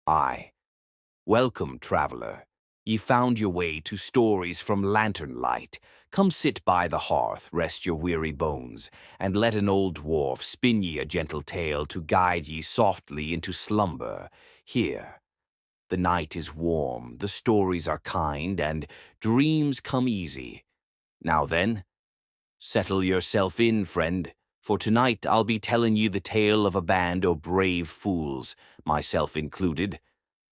Aye, welcome, traveler. Ye found your way to stories from lantern light. Come sit by the hearth, rest your weary bones, and let an old dwarf spin ye a gentle tale to guide ye softly into slumber. Here, the night is warm, the stories are kind, and dreams come easy. Now then, settle yourself in, friend, for tonight I'll be telling you the tale of a band o' brave fools, myself included,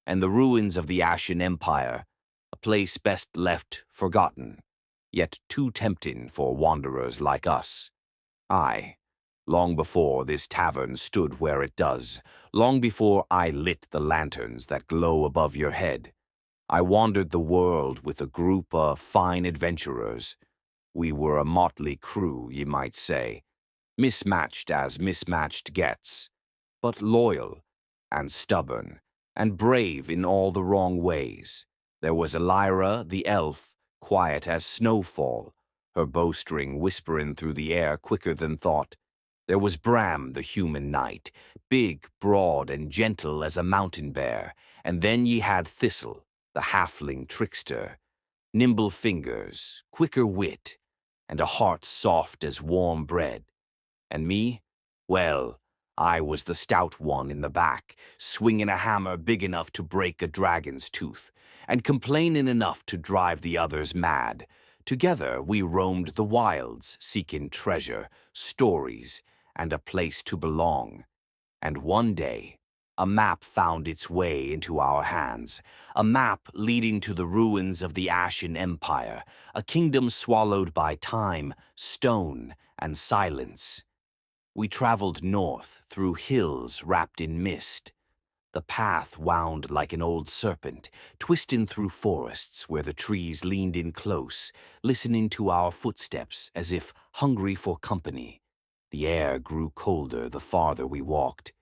and the ruins of the Ashen Empire, a place best left forgotten, yet too tempting for wanderers like us. Aye, long before this tavern stood where it does, long before I lit the lanterns that glow above your head, I wandered the world with a group of fine adventurers. We were a motley crew, ye might say, mismatched as mismatched gets, but loyal and stubborn and brave in all the wrong ways. There was Elira the elf, quiet as snowfall, her bowstring whispering through the air quicker than thought. There was Bram the human knight, big, broad, and gentle as a mountain bear, and then ye had Thistle, the halfling trickster, nimble fingers, quicker wit, and a heart soft as warm bread. And me? Well, I was the stout one in the back, swinging a hammer big enough to break a dragon's tooth, and complaining enough to drive the others mad. Together we roamed the wilds, seeking treasure, stories, and a place to belong. And one day, a map found its way into our hands, a map leading to the ruins of the Ashen Empire, a kingdom swallowed by time, stone, and silence. We traveled north through hills wrapped in mist. The path wound like an old serpent, twisting through forests where the trees leaned in close, listening to our footsteps as if hungry for company. The air grew colder the farther we walked.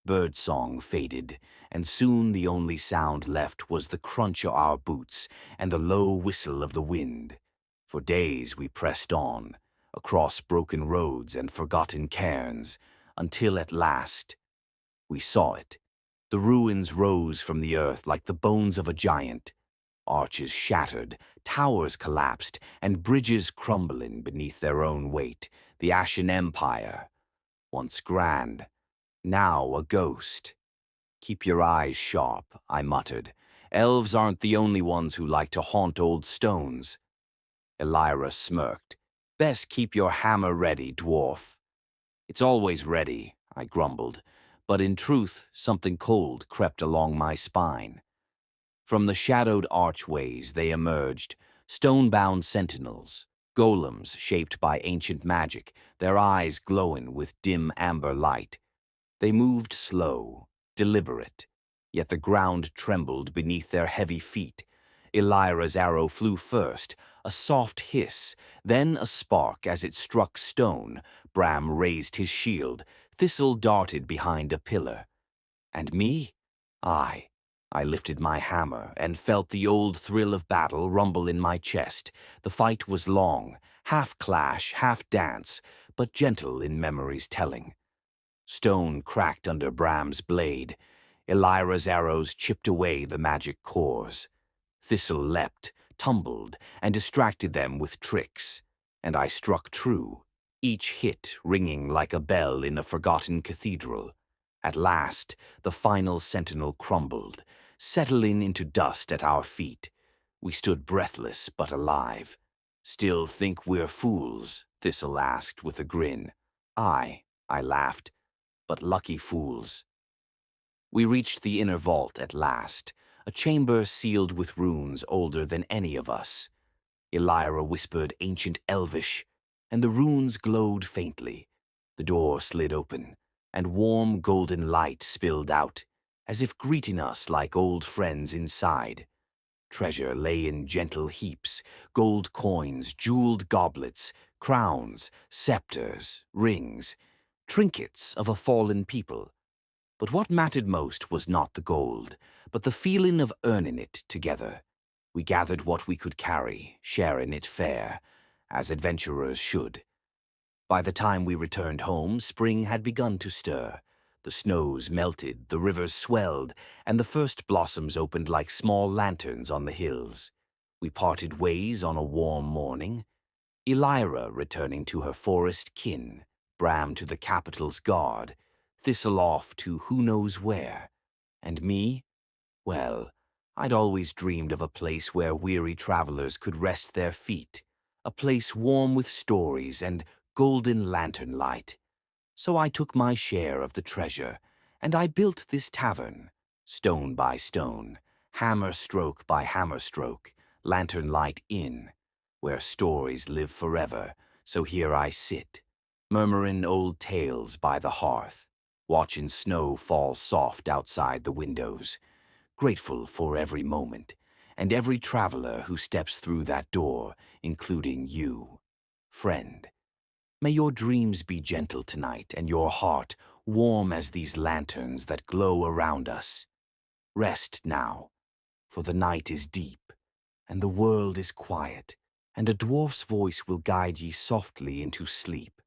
Birdsong faded, and soon the only sound left was the crunch of our boots and the low whistle of the wind. For days we pressed on, across broken roads and forgotten cairns, until at last we saw it. The ruins rose from the earth like the bones of a giant, arches shattered, towers collapsed, and bridges crumbling beneath their own weight. The Ashen Empire, once grand, now a ghost. Keep your eyes sharp, I muttered. Elves aren't the only ones who like to haunt old stones. Elira smirked. Best keep your hammer ready, dwarf. It's always ready, I grumbled, but in truth something cold crept along my spine. From the shadowed archways they emerged, stone-bound sentinels, golems shaped by ancient magic, their eyes glowing with dim amber light. They moved slow, deliberate, yet the ground trembled beneath their heavy feet. Elira's arrow flew first, a soft hiss, then a spark as it struck stone. Bram raised his shield, Thistle darted behind a pillar. And me? I lifted my hammer and felt the old thrill of battle rumble in my chest. The fight was long, half clash, half dance, but gentle in memory's telling. Stone cracked under Bram's blade. Elira's arrows chipped away the magic cores. Thistle leapt, tumbled, and distracted them with tricks. And I struck true, each hit ringing like a bell in a forgotten cathedral. At last, the final sentinel crumbled, settling into dust at our feet. We stood breathless but alive. Still think we're fools? Thistle asked with a grin. Aye, I laughed, but lucky fools. We reached the inner vault at last, a chamber sealed with runes older than any of us. Elira whispered ancient Elvish, and the runes glowed faintly. The door slid open, and warm golden light spilled out, as if greeting us like old friends inside. Treasure lay in gentle heaps, gold coins, jeweled goblets, crowns, scepters, rings, trinkets of a fallen people. But what mattered most was not the gold, but the feeling of earning it together. We gathered what we could carry, sharing it fair, as adventurers should. By the time we returned home, spring had begun to stir. The snows melted, the rivers swelled, and the first blossoms opened like small lanterns on the hills. We parted ways on a warm morning, Elira returning to her forest kin, Bram to the capital's guard, Thistle off to who knows where. And me? Well, I'd always dreamed of a place where weary travelers could rest their feet, a place warm with stories and golden lantern light. So I took my share of the treasure, and I built this tavern, stone by stone, hammer stroke by hammer stroke, lantern light inn, where stories live forever. So here I sit, murmuring old tales by the hearth, watching snow fall soft outside the windows, grateful for every moment, and every traveler who steps through that door, including you, friend. May your dreams be gentle tonight and your heart warm as these lanterns that glow around us. Rest now, for the night is deep, and the world is quiet, and a dwarf's voice will guide ye softly into sleep.